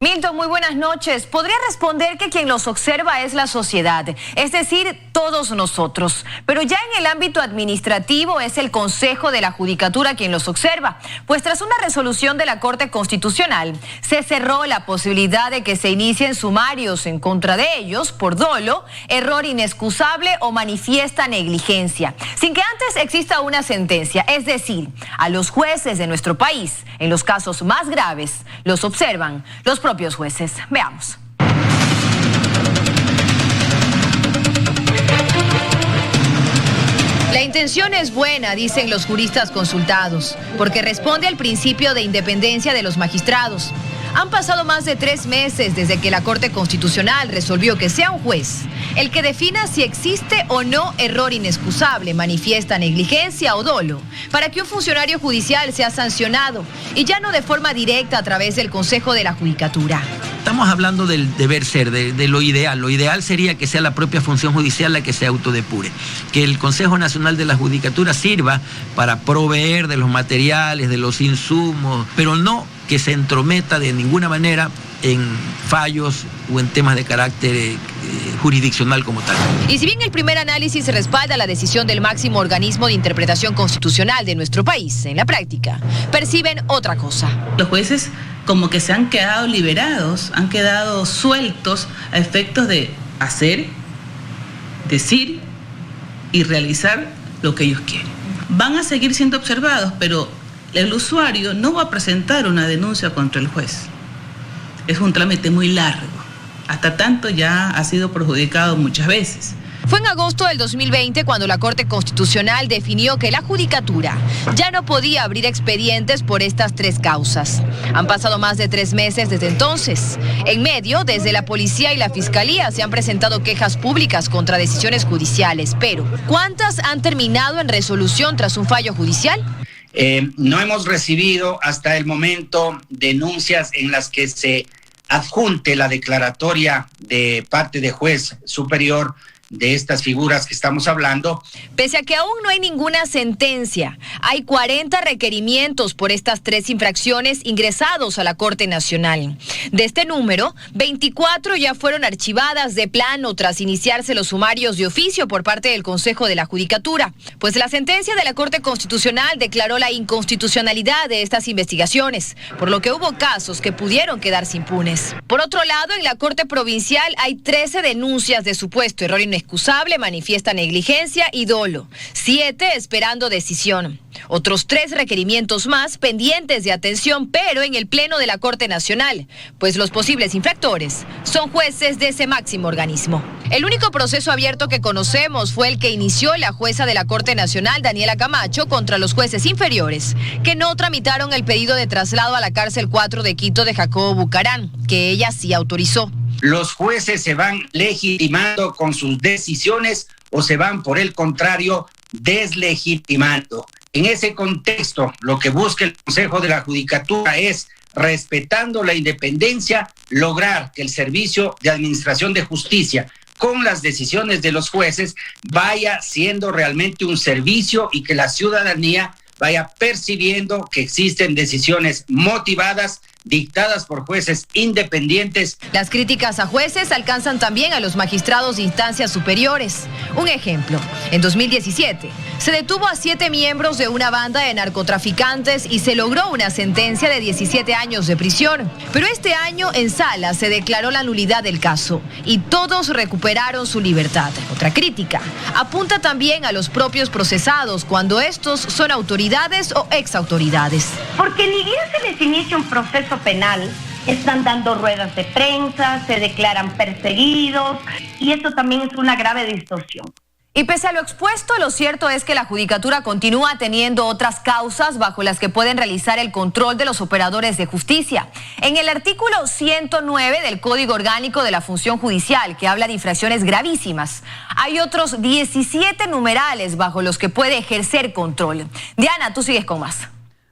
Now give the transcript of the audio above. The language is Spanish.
Milton, muy buenas noches. Podría responder que quien los observa es la sociedad, es decir, todos nosotros. Pero ya en el ámbito administrativo es el Consejo de la Judicatura quien los observa. Pues tras una resolución de la Corte Constitucional, se cerró la posibilidad de que se inicien sumarios en contra de ellos por dolo, error inexcusable o manifiesta negligencia, sin que antes exista una sentencia. Es decir, a los jueces de nuestro país, en los casos más graves, los observan los propios jueces. Veamos. La intención es buena, dicen los juristas consultados, porque responde al principio de independencia de los magistrados. Han pasado más de 3 meses desde que la Corte Constitucional resolvió que sea un juez el que defina si existe o no error inexcusable, manifiesta negligencia o dolo, para que un funcionario judicial sea sancionado, y ya no de forma directa a través del Consejo de la Judicatura. Estamos hablando del deber ser, de lo ideal. Lo ideal sería que sea la propia función judicial la que se autodepure, que el Consejo Nacional de la Judicatura sirva para proveer de los materiales, de los insumos, pero no que se entrometa de ninguna manera en fallos o en temas de carácter jurisdiccional como tal. Y si bien el primer análisis respalda la decisión del máximo organismo de interpretación constitucional de nuestro país, en la práctica perciben otra cosa. Los jueces como que se han quedado liberados, han quedado sueltos a efectos de hacer, decir y realizar lo que ellos quieren. Van a seguir siendo observados, pero el usuario no va a presentar una denuncia contra el juez. Es un trámite muy largo, hasta tanto ya ha sido perjudicado muchas veces. Fue en agosto del 2020 cuando la Corte Constitucional definió que la Judicatura ya no podía abrir expedientes por estas 3 causas. Han pasado más de 3 meses desde entonces. En medio, desde la policía y la fiscalía se han presentado quejas públicas contra decisiones judiciales. Pero, ¿cuántas han terminado en resolución tras un fallo judicial? No hemos recibido hasta el momento denuncias en las que se adjunte la declaratoria de parte de juez superior de estas figuras que estamos hablando. Pese a que aún no hay ninguna sentencia, hay 40 requerimientos por estas 3 infracciones ingresados a la Corte Nacional. De este número, 24 ya fueron archivadas de plano tras iniciarse los sumarios de oficio por parte del Consejo de la Judicatura, pues la sentencia de la Corte Constitucional declaró la inconstitucionalidad de estas investigaciones, por lo que hubo casos que pudieron quedarse impunes. Por otro lado, en la Corte Provincial hay 13 denuncias de supuesto error inexcusable, manifiesta negligencia y dolo, 7 esperando decisión. Otros 3 requerimientos más pendientes de atención, pero en el Pleno de la Corte Nacional, pues los posibles infractores son jueces de ese máximo organismo. El único proceso abierto que conocemos fue el que inició la jueza de la Corte Nacional, Daniela Camacho, contra los jueces inferiores, que no tramitaron el pedido de traslado a la cárcel 4 de Quito de Jacobo Bucarán, que ella sí autorizó. ¿Los jueces se van legitimando con sus decisiones o se van, por el contrario, deslegitimando? En ese contexto, lo que busca el Consejo de la Judicatura es, respetando la independencia, lograr que el servicio de administración de justicia, con las decisiones de los jueces, vaya siendo realmente un servicio y que la ciudadanía vaya percibiendo que existen decisiones motivadas, dictadas por jueces independientes. Las críticas a jueces alcanzan también a los magistrados de instancias superiores. Un ejemplo, en 2017 se detuvo a 7 miembros de una banda de narcotraficantes y se logró una sentencia de 17 años de prisión. Pero este año en sala se declaró la nulidad del caso y todos recuperaron su libertad. Otra crítica apunta también a los propios procesados cuando estos son autoridades o exautoridades. Porque ni bien se les inicia un proceso penal, están dando ruedas de prensa, se declaran perseguidos, y esto también es una grave distorsión. Y pese a lo expuesto, lo cierto es que la Judicatura continúa teniendo otras causas bajo las que pueden realizar el control de los operadores de justicia. En el artículo 109 del Código Orgánico de la Función Judicial, que habla de infracciones gravísimas, hay otros 17 numerales bajo los que puede ejercer control. Diana, tú sigues con más.